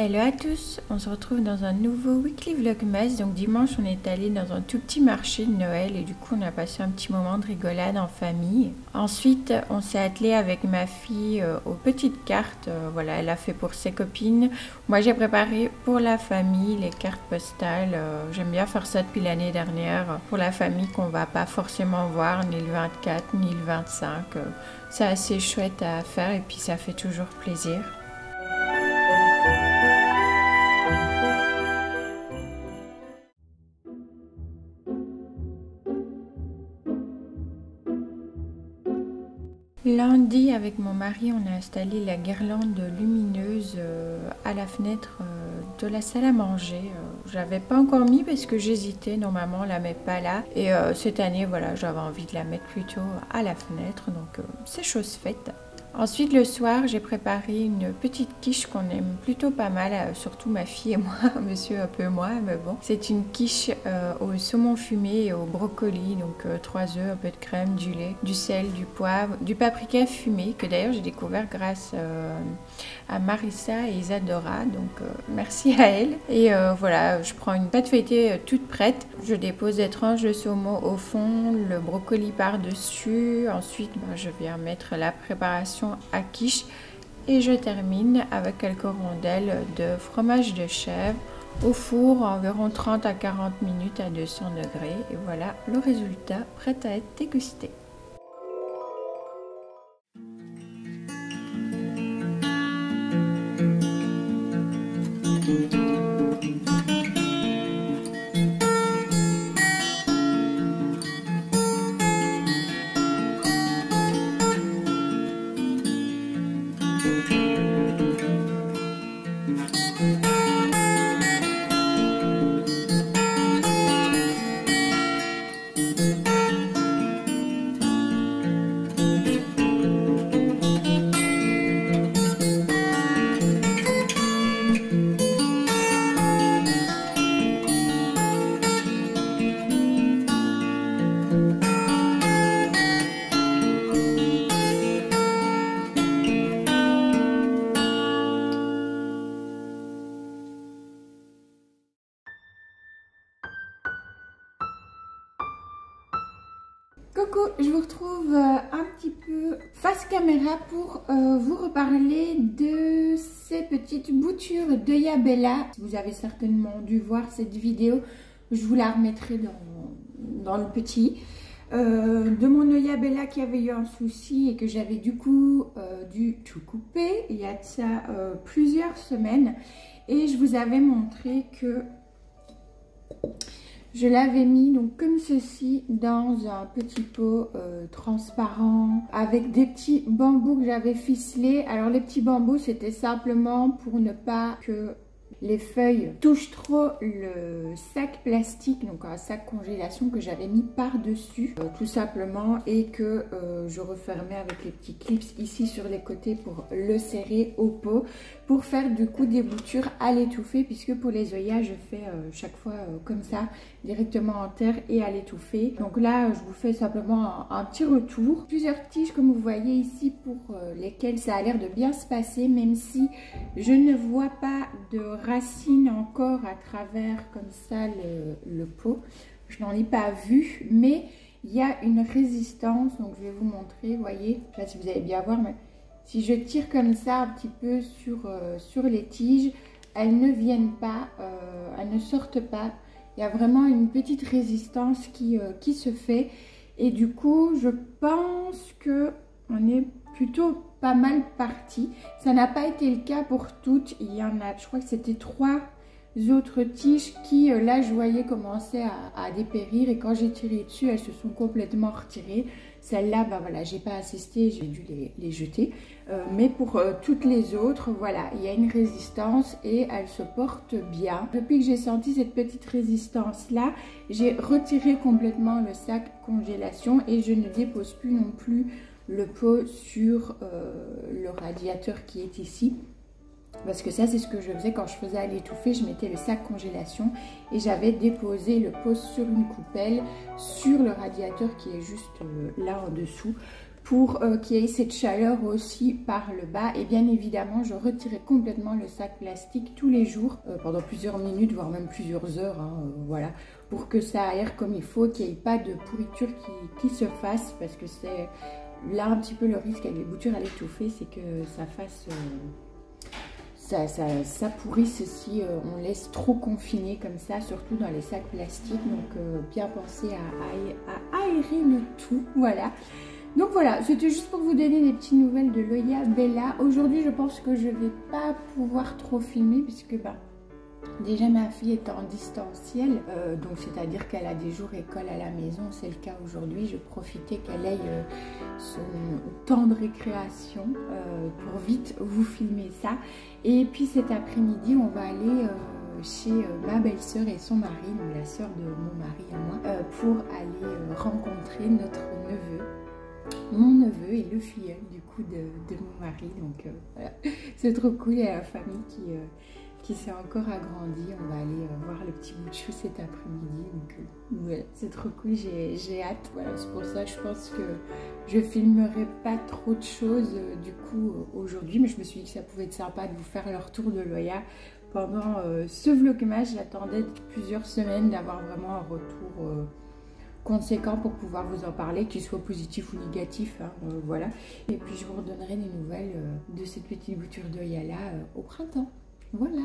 Hello à tous, on se retrouve dans un nouveau Weekly Vlogmas. Donc dimanche on est allé dans un tout petit marché de Noël et du coup on a passé un petit moment de rigolade en famille. Ensuite on s'est attelé avec ma fille aux petites cartes, voilà, elle a fait pour ses copines. Moi j'ai préparé pour la famille les cartes postales, j'aime bien faire ça depuis l'année dernière pour la famille qu'on va pas forcément voir ni le 24 ni le 25. C'est assez chouette à faire et puis ça fait toujours plaisir. Lundi, avec mon mari, on a installé la guirlande lumineuse à la fenêtre de la salle à manger. J'avais pas encore mis parce que j'hésitais, normalement on la met pas là. Et cette année, voilà, j'avais envie de la mettre plutôt à la fenêtre, donc c'est chose faite. Ensuite, le soir, j'ai préparé une petite quiche qu'on aime plutôt pas mal, surtout ma fille et moi, monsieur un peu moins, mais bon. C'est une quiche au saumon fumé et au brocoli, donc 3 œufs, un peu de crème, du lait, du sel, du poivre, du paprika fumé, que d'ailleurs j'ai découvert grâce à Marissa et Isadora, donc merci à elle. Et voilà, je prends une pâte feuilletée toute prête, je dépose des tranches de saumon au fond, le brocoli par-dessus, ensuite je viens mettre la préparation à quiche et je termine avec quelques rondelles de fromage de chèvre au four environ 30 à 40 minutes à 200 degrés et voilà le résultat prêt à être dégusté. Coucou, je vous retrouve un petit peu face caméra pour vous reparler de ces petites boutures d'œillet Bella. Vous avez certainement dû voir cette vidéo, je vous la remettrai dans le petit. De mon œillet Bella qui avait eu un souci et que j'avais du coup dû tout couper il y a de ça plusieurs semaines. Et je vous avais montré que je l'avais mis donc comme ceci dans un petit pot transparent avec des petits bambous que j'avais ficelés. Alors les petits bambous c'était simplement pour ne pas que les feuilles touchent trop le sac plastique, donc un sac congélation que j'avais mis par dessus tout simplement, et que je refermais avec les petits clips ici sur les côtés pour le serrer au pot pour faire du coup des boutures à l'étouffer, puisque pour les œillets je fais chaque fois comme ça directement en terre et à l'étouffer. Donc là je vous fais simplement un petit retour. Plusieurs tiges comme vous voyez ici pour lesquelles ça a l'air de bien se passer, même si je ne vois pas de racines encore à travers comme ça le pot. Je n'en ai pas vu, mais il y a une résistance, donc je vais vous montrer, vous voyez, je ne sais pas si vous allez bien voir, mais si je tire comme ça un petit peu sur les tiges, elles ne viennent pas, elles ne sortent pas. Il y a vraiment une petite résistance qui se fait, et du coup je pense que on est plutôt pas mal parti. Ça n'a pas été le cas pour toutes, il y en a, je crois que c'était 3 autres tiges qui là je voyais commencer à dépérir, et quand j'ai tiré dessus elles se sont complètement retirées. Celle-là, bah voilà, j'ai pas assisté, j'ai dû les jeter. Mais pour toutes les autres, voilà, il y a une résistance et elle se porte bien. Depuis que j'ai senti cette petite résistance-là, j'ai retiré complètement le sac congélation et je ne dépose plus non plus le pot sur le radiateur qui est ici. Parce que ça, c'est ce que je faisais quand je faisais à l'étouffer. Je mettais le sac congélation et j'avais déposé le pot sur une coupelle, sur le radiateur qui est juste là en dessous, pour qu'il y ait cette chaleur aussi par le bas. Et bien évidemment, je retirais complètement le sac plastique tous les jours, pendant plusieurs minutes, voire même plusieurs heures, hein, voilà, pour que ça aère comme il faut, qu'il n'y ait pas de pourriture qui se fasse, parce que c'est là un petit peu le risque avec les boutures à l'étouffer, c'est que ça fasse... ça pourrisse si on laisse trop confiner comme ça, surtout dans les sacs plastiques. Donc bien penser à aérer le tout, voilà. Donc voilà, c'était juste pour vous donner des petites nouvelles de Loya Bella. Aujourd'hui, je pense que je vais pas pouvoir trop filmer puisque déjà ma fille est en distanciel, donc c'est-à-dire qu'elle a des jours école à la maison, c'est le cas aujourd'hui. Je profitais qu'elle ait son temps de récréation pour vite vous filmer ça. Et puis cet après-midi, on va aller chez ma belle-sœur et son mari, donc la sœur de mon mari et moi, pour aller rencontrer notre neveu. Mon neveu et le filleul du coup de mon mari, donc voilà, c'est trop cool. Il y a la famille qui s'est encore agrandie. On va aller voir le petit bout de chou cet après-midi, donc voilà, c'est trop cool, j'ai hâte. Voilà, c'est pour ça que je pense que je filmerai pas trop de choses du coup aujourd'hui, mais je me suis dit que ça pouvait être sympa de vous faire le retour de Loya pendant ce vlogmas. J'attendais plusieurs semaines d'avoir vraiment un retour conséquent pour pouvoir vous en parler, qu'il soit positif ou négatif, hein, voilà. Et puis je vous redonnerai des nouvelles de cette petite bouture de Yala au printemps, voilà.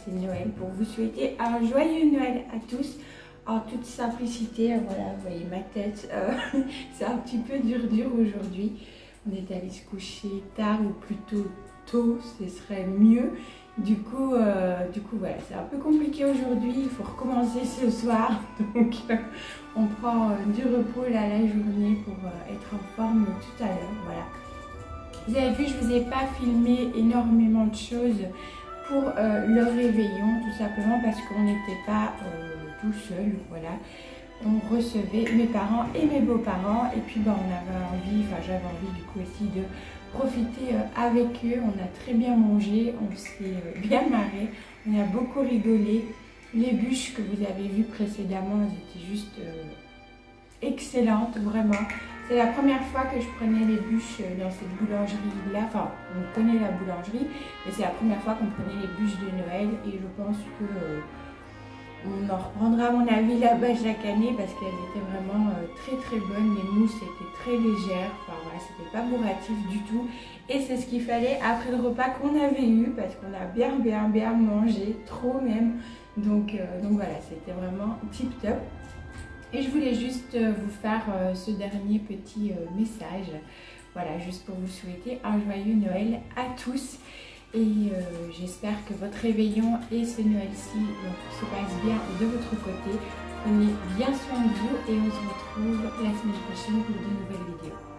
c'est Noël, pour vous souhaiter un joyeux Noël à tous, en toute simplicité. Voilà, vous voyez ma tête, c'est un petit peu dur aujourd'hui. On est allé se coucher tard ou plutôt tôt, ce serait mieux. Du coup voilà, c'est un peu compliqué aujourd'hui, il faut recommencer ce soir, donc on prend du repos là la journée pour être en forme tout à l'heure, voilà. Vous avez vu, je ne vous ai pas filmé énormément de choses pour le réveillon, tout simplement parce qu'on n'était pas tout seul, voilà. On recevait mes parents et mes beaux-parents, et puis on avait envie, j'avais envie du coup aussi de profiter avec eux. On a très bien mangé, on s'est bien marré, on a beaucoup rigolé. Les bûches que vous avez vues précédemment, elles étaient juste excellentes, vraiment. C'est la première fois que je prenais les bûches dans cette boulangerie-là. Enfin, on connaît la boulangerie, mais c'est la première fois qu'on prenait les bûches de Noël, et je pense que on en reprendra à mon avis là-bas chaque année parce qu'elles étaient vraiment très bonnes. Les mousses étaient très légères, enfin voilà, c'était pas bourratif du tout. Et c'est ce qu'il fallait après le repas qu'on avait eu parce qu'on a bien mangé, trop même. Donc voilà, c'était vraiment tip top. Et je voulais juste vous faire ce dernier petit message. Voilà, juste pour vous souhaiter un joyeux Noël à tous. Et j'espère que votre réveillon et ce Noël-ci se passent bien de votre côté. Prenez bien soin de vous et on se retrouve la semaine prochaine pour de nouvelles vidéos.